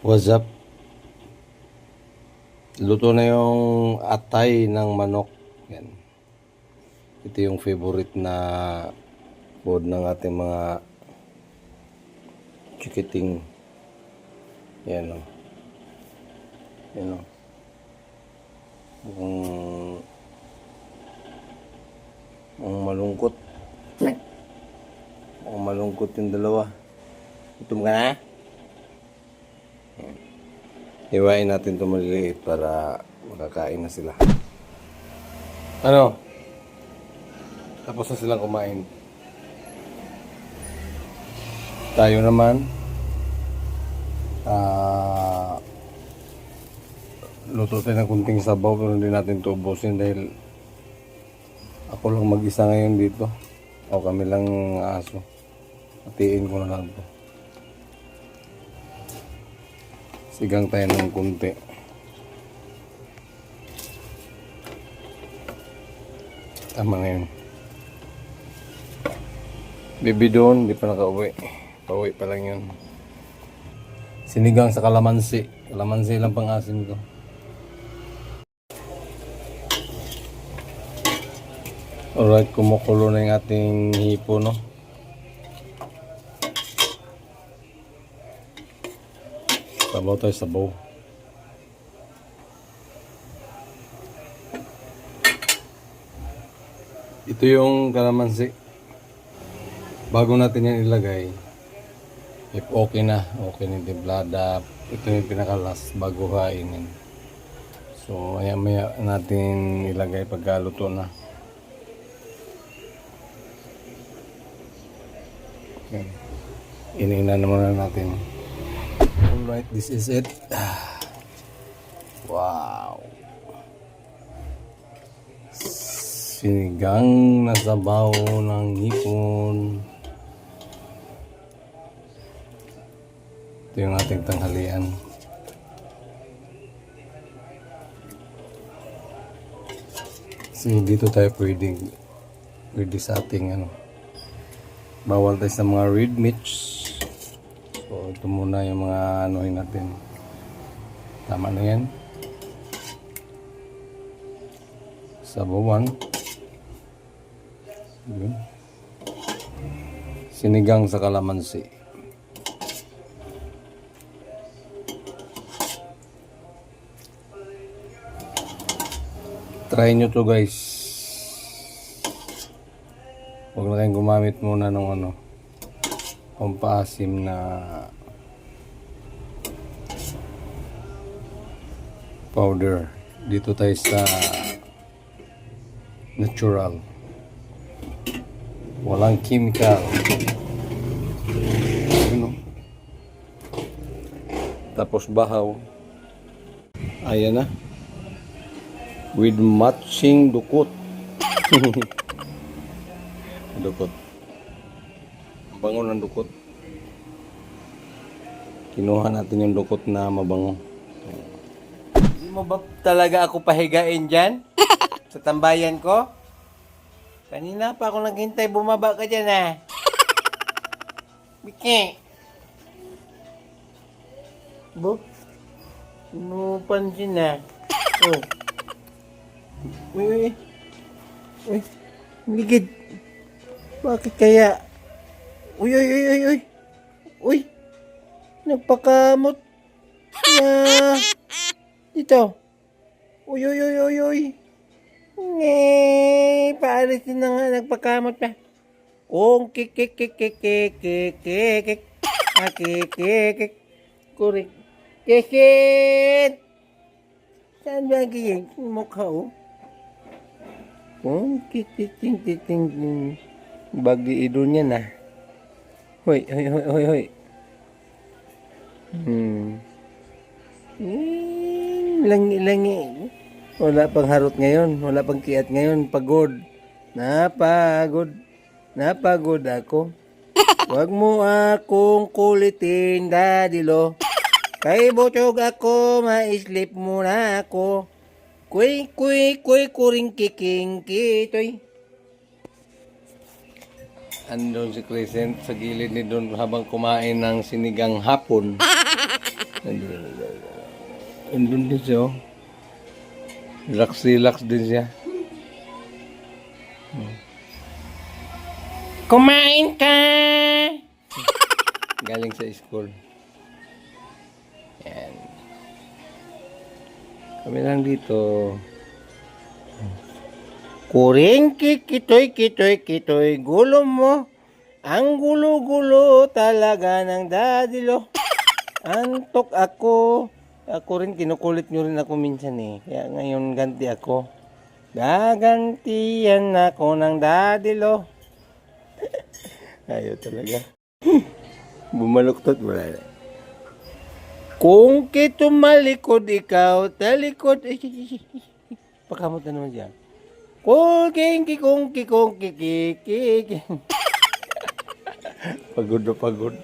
What's up? Luto na yung atay ng manok. Yan. Ito yung favorite na food ng ating mga chikiting. Yan o. Yan o. Mukhang malungkot. Mukhang malungkot yung dalawa. Gutom ka na? Hiwain natin ito maliliit para makakain na sila. Ano? Tapos na silang kumain. Tayo naman, luto tayo ng kunting sabaw pero hindi natin ito ubusin dahil ako lang mag-isa ngayon dito. O kami lang aso. Hatiin ko na lang ito. Sigang tayo ng kunti. Tama na yun. Baby doon, di pa nakauwi. Pauwi pa lang yun. Sinigang sa kalamansi. Kalamansi lang pang asin ko. Alright, kumukulo na yung ating hipo, no? Sabaw tayo, sabaw. Ito yung kalamansi. Bago natin yan ilagay, if okay na yung timplada, ito yung pinakalas bago hainin. So, maya natin ilagay pagkaluto na. Okay. Iniina naman na natin. Alright, this is it. Wow. Sinigang na sabaw ng hipon. Ito yung ating tanghalian. Kasi dito tayo pwede sa ating bawal tayo sa mga red meats. So ito muna yung mga anuhin natin. Tama na yan. Sabawan. Yun. Sinigang sa kalamansi. Try nyo to guys. Huwag na kayong gumamit muna ng pampaasim na powder. Dito tayo sa natural. Walang chemical. Tapos bahaw. Ayan na. With matching dukot. Dukot. Bango ng dukot. Kinuha natin yung dukot na mabango. Hindi mo ba talaga ako pahigain dyan? Sa tambayan ko? Kanina pa ako naghintay, bumaba ka dyan Biki. Bo? Ano pansin Oh. Uy. Ligid. Bakit kaya? Uy. Uy. Nagpakamot. Dito. Uy. Paalisin na nga, nagpakamot pa. Kung kik. Kurik. Kikit! Saan ba ang mukha Kung kiting. Bagi idol niya na. Hoy. Langi. Wala pang harot ngayon. Wala pang kiat ngayon. Pagod. Napagod ako. Huwag mo akong kulitin, dadilo. Kay botog ako, ma-sleep muna ako. Kuy, kuring kiking kitoy. Andun si Crescent sa gilid ni Don habang kumain ng sinigang hapon. Andun din siya, oh. Relax din siya. Kumain ka! Galing sa school. Yan. Kami lang dito. Kuring kitoy, gulo mo. Ang gulo-gulo talaga ng dadilo. Antok ako. Ako rin, kinukulit nyo rin ako minsan eh. Kaya ngayon ganti ako. Gagantiyan ako ng dadilo. Ayaw talaga. Bumaluktot wala na. Kung kito malikod ikaw, talikod. Pakamot na naman siya. Kung kiki. Pagod na pagod.